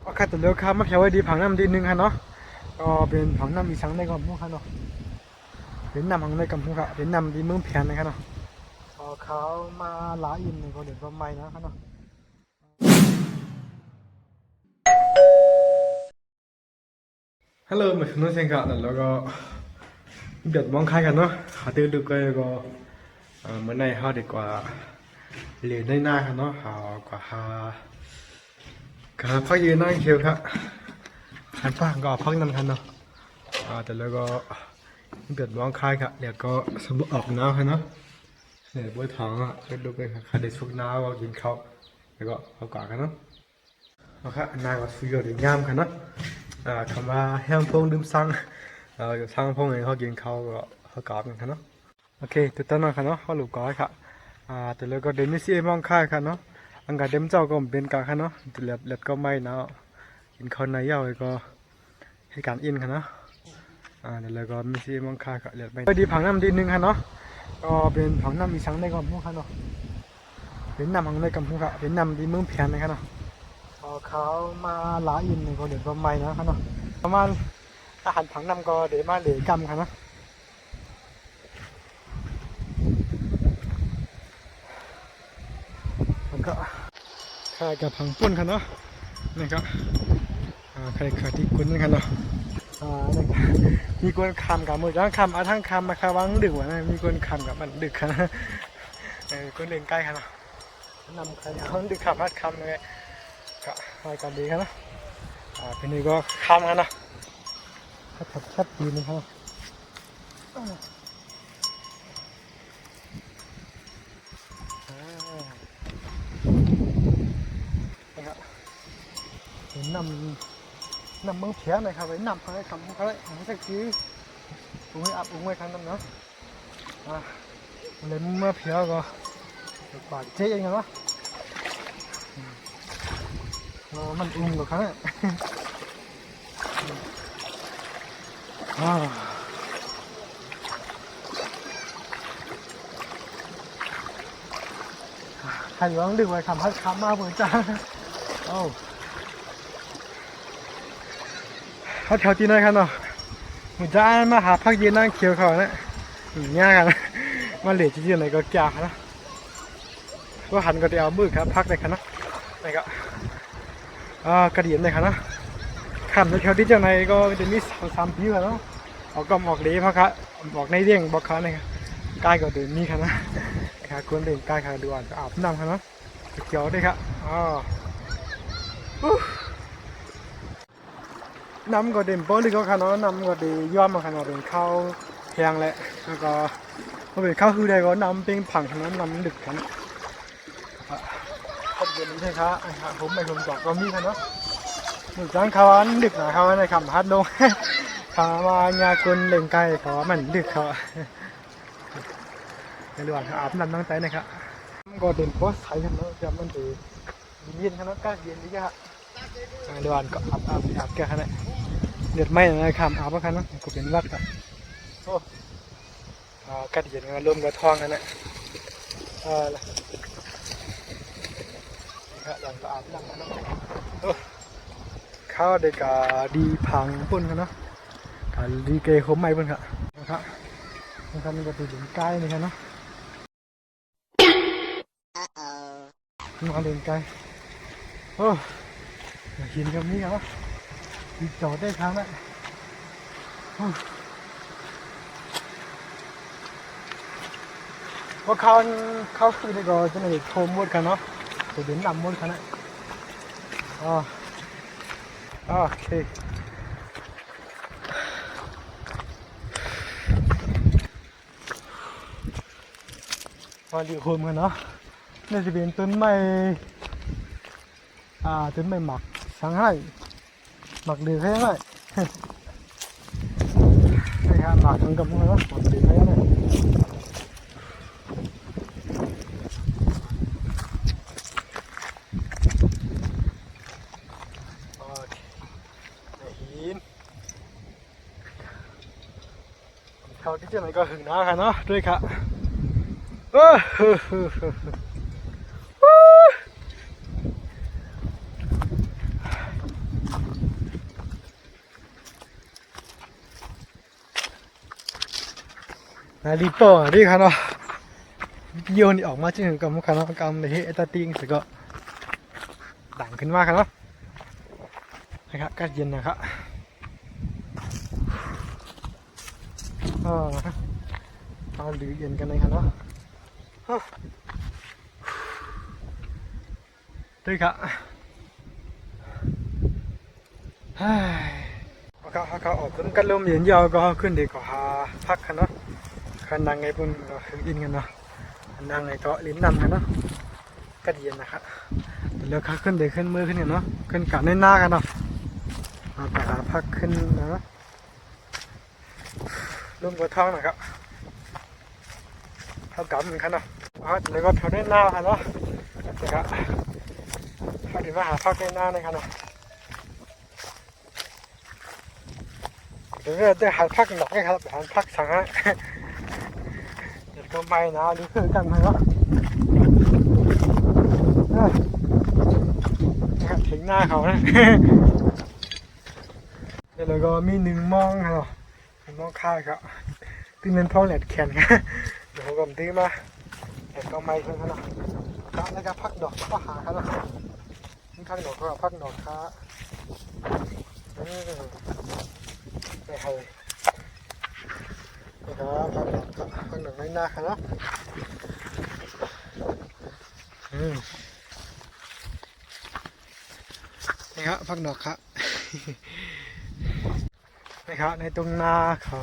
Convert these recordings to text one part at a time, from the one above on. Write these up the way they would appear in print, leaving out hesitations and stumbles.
โอเคตัวเลือกครับมาเขียวไว้ดีผังน้ำดีหนึ่งครับเนาะก็เป็นผังน้ำมีสังในกำพุงครับเนาะเป็นน้ำผังในกำพุงครับเป็นน้ำดีเมืองเพียนนะครับเนาะเขามาหลายอินก็เดือดร้อนใหม่นะครับเนาะฮัลโหลเหมือนน้องเซนกันแล้วก็เดือดมองใครกันเนาะหาตื้อดูก็เมื่อไหร่เขาดีกว่าเรียนได้หน้าครับเนาะหากว่าหาพักยืนนั่งเขียวครับหันป้าก็พักนั่งกันเนาะแต่แล้วก็เดือดร้อนใครครับเดี๋ยวก็สมบูรณ์ออกน้ำครับเนาะเนี่ยบัวทองอ่ะก็ดูกันค่ะเด็กชุกน้ำก็กินข้าวแล้วก็เอากากันเนาะโอเคนายก็สุดยอดงามกันเนาะคำว่าแห้งพงดื่มซังซังพงเองเขากินข้าวก็เขากากันเนาะโอเคตัวต้นนะครับเนาะเขาหลุดก้อยค่ะแต่แล้วก็เดมิซี่มองค่ายค่ะเนาะอังกาเดมเจ้าก็เป็นกาค่ะเนาะแต่เล็บก็ไม่เนาะกินข้าวในเย้าก็ให้การอินค่ะเนาะแต่แล้วก็มิซี่มองค่ายค่ะเล็บไม่ดีผังน้ำดีหนึ่งค่ะเนาะก็เป็นผังน้ำมีสังในกำพุงค่ะเนาะเป็นน้ำผังในกำพุงค่ะเป็นน้ำดีเมืองเพียนนะครับเนาะเขามาหลายอินก็เดือดร้อนใหม่นะครับเนาะประมาณอาหารผังน้ำก็เดี๋ยวมาเดี๋ยวกำค่ะเนาะมันก็ใครกับผังปุ้นค่ะเนาะนี่ก็ใครขาที่กุนกันเนาะนี่มีคนคำกับมือจ้างคำทั้งคำมาคาวังดึกวะนะมีคนคำกับมันดึกค่ะคนเล่นใกล้ค่ะเนาะนำใครเขาดึกคำพัดคำเลยก็รายการดีครับนะเป็นนี่ก็คำกันนะชัดชัดดีนะครับนะครับเห็นนำเมืองเพียนะครับไว้นำเขาให้คำเขาให้หลังจากที่อุ้งให้อับอุ้งไว้ครั้งนั้นเนาะเลยเมื่อเพียก็บาดเจ็บเองเนาะมันอุ้งกับเขาเนี่ยใครร้องดึกไว้คำพัดคำมาเหมือนจ้าโอ้เขาแถวที่ไหนครับเนาะเหมือนจ้ามาหาพักเย็นนั่งเคี้ยวเขาเนี่ยอย่างเงี้ยกันมาเหลือที่ไหนก็แก่นะก็หันก็จะเอามือครับพักในคันนะนี่ก็กระดิ่งเลยครับนะขันในแถวที่เจ้าในก็จะมี3 ปีแล้วเนาะออกก็ออกเลี้ยเพราะครับออกในเรื่องบอกเขาเนี่ยใกล้ก็เดินมีครับนะครับควรเดินใกล้ครับดูอ่านก็อาบน้ำครับนะเกี่ยวด้วยครับน้ำก็เดินโป๊ะเลยก็ครับเนาะน้ำก็ดีย้อมมาครับเนาะเป็นข้าวแห้งแหละแล้วก็พอเป็นข้าวคือใดก็น้ำเป็นผังครับน้ำดึกครับขอบคุณนี้ใช่ครับผมไม่ชมจอกก็มีครับเนาะหนึ่งจังเขาอันดึกนะเขาในคำพัดลงเขามายากุลเล่งไก่เขามันดึกเขาในระหว่างอาบน้ำตั้งใจนะครับก็เดินโพสใส่กันเนาะจะมันจะเย็นขนาดก็เย็นดีครับในระหว่างก็อาบแก่ขนาดเดือดไหมนะครับอาบกันเนาะก็เป็นวัดครับโอ้กัดเย็นกันลมกับทองกันนะหลังก็อาบน้ำนะข้าวเด็กดีพังปุ่นกันเนาะการดีเกย์คมไม่ปุ่นครับนะครับมันก็ตีถึงใกล้นี่ครับเนาะมาเดินไกลโอ้หินกับนี้ครับดีจอดได้ครั้งละว่าเขาคือในก็จะในโคมมดกันเนาะจะเดินนำมดกันนะโอเคมาดีโคมกันเนาะนี่จะเป็นต้นไม้ต้นไม้หมักสังให้หมักดื้อให้ไหมนี่ครับหมักทั้งกำมือเนาะหมักดื้อให้ไหมเขาที่จะไหนก็หึงน้าค่ะเนาะด้วยค่ะ รีเปอร์ดีครับเนาะโยนออกมาจริงๆกับมันกำเลยเอตาติงสิก็ดังขึ้นมากครับเนาะนะครับก็เย็นนะครับเอาหรือเย็นกันเลยครับเนาะด้วยครับเขาออกกันลมเย็นยาวก็ขึ้นเด็กก็หาพักกันเนาะคันนั่งไงปุ่นก็อินกันเนาะนั่งไงก็ลิ้นนำกันเนาะก็เย็นนะครับแล้วขาขึ้นเด็กขึ้นมือขึ้นกันเนาะขึ้นกันในหน้ากันเนาะไปหาพักขึ้นนะร่มกระท้องนะครับเขากำเหมือนกันเนาะแล้วก็เท่าได้หน้ากันเนาะนะครับเขาถึงมาหาพักในหน้าในกันเนาะเดี๋ยวจะหาพักหนักให้ครับหาพักสังฮะเดี๋ยวก็ไม่นะดูเพื่อนกันมาเนาะถึงหน้าเขานะแล้วก็มีหนึ่งมองครับมองข้าวครับตีเป็นท้องแหลดแขนครับเดี๋ยวผมก็ตีมาแต่ก็ไม่เพื่อนครับแล้วก็พักดอกก็หาครับนี่พักดอกก็พักดอกครับไปให้นะครับพักดอกไม่น่าครับเนาะนี่ครับพักดอกครับนะครับในตรงนาเขา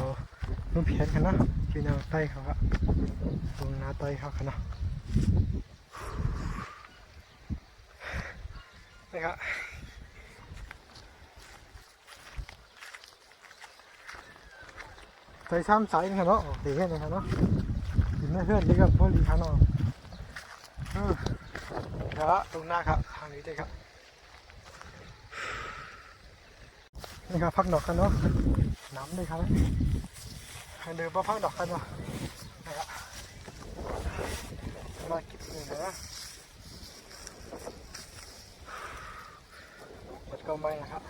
ลูกเพียนกันนะพี่น้องใต้เขาครับตรงนาใต้เขากันนะนะครับใส่ซ้ำสายกันเนาะตีกันนะครับเนาะกินไม่เพื่อนดีกับพวกลีคันเนาะครับตรงหน้าครับทางนี้เลยครับนี่ครับพักดอกกันเนาะน้ำเลยครับเดินมาพักดอกกันเนาะนะครับมาเก็บเงินนะมันก็ไม่นะครับ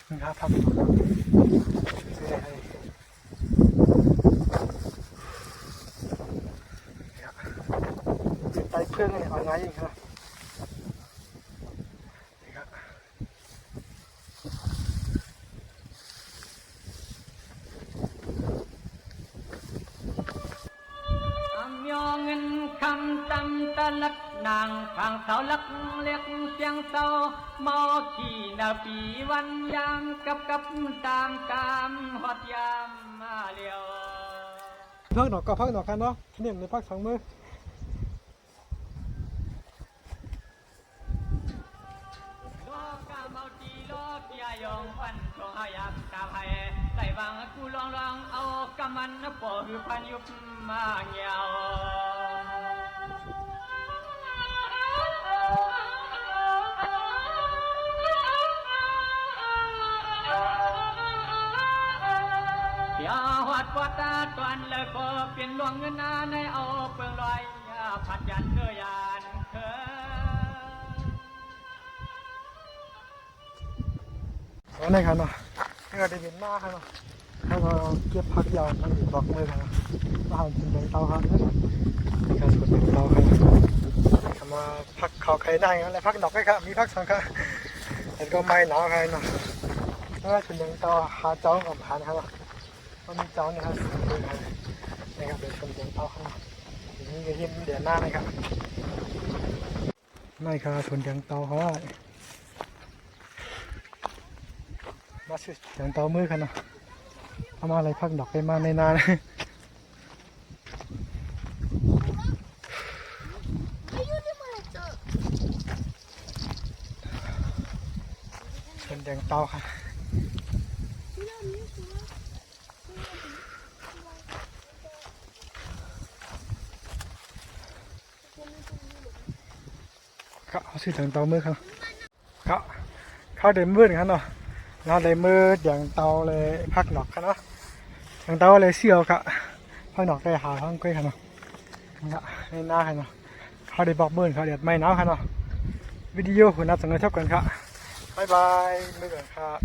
นี่ครับพักดอกไปเพื่อนเลยเอาไงอีกครับเงินคำตำตะลักนางทางเสาลักเล็กเสียงเศร้าเมาขี่นาปีวันยามกับตามกามหอดยามมาเลียวพักดอกก็พักดอกกันเนาะเนี่ยในพักสองมือโลกาเมาตีโลกยายองวันทองหายับตาไผ่ใส่บางกูลองเอากำมันปอหือพันยุบมาเงียวอย่าหัดวัดตาตอนเลยก็เปลี่ยนหลวงเงินนาในเอาเปลืองลอยผัดยันเนื้อยานเธอในครับเนาะนี่ก็ได้เป็นหน้าครับเนาะแล้วก็เก็บพักยาวมันอยู่ดอกมือครับมาหันถึงเตาครับนี่การกดเตาครับมาพักเขาใครได้อะไรพักดอกให้ครับมีพักสองครับแต่ก็ไม่หนาวใครเนาะแล้วก็ถึงเตาหาเจ้ากับผ่านครับก็มีเจ้าเนี่ยครับนี่ครับเดี๋ยวชมเตาครับนี่ก็ยิ้มเดือนหน้าเลยครับนี่ครับชนเตาเขามาสิอย่างเตามือกันเนาะทำอะไรพักดอกไปมาในนานชนอย่างเตาค่ะเขาสิอย่างเตามือครับเขาเดินมืดกันเนาะเราเลยมืดอย่างเตาเลยพักดอกกันเนาะอย่างเตาเลยเสียวครับพักดอกได้หาห้องกุ้ยกันเนาะในหน้ากันเนาะเขาได้บอกเบิร์นเขาเดือดไม่หนาวกันเนาะวิดีโอคุณนับสังเกตชอบกันครับบ๊ายบายมือกันครับ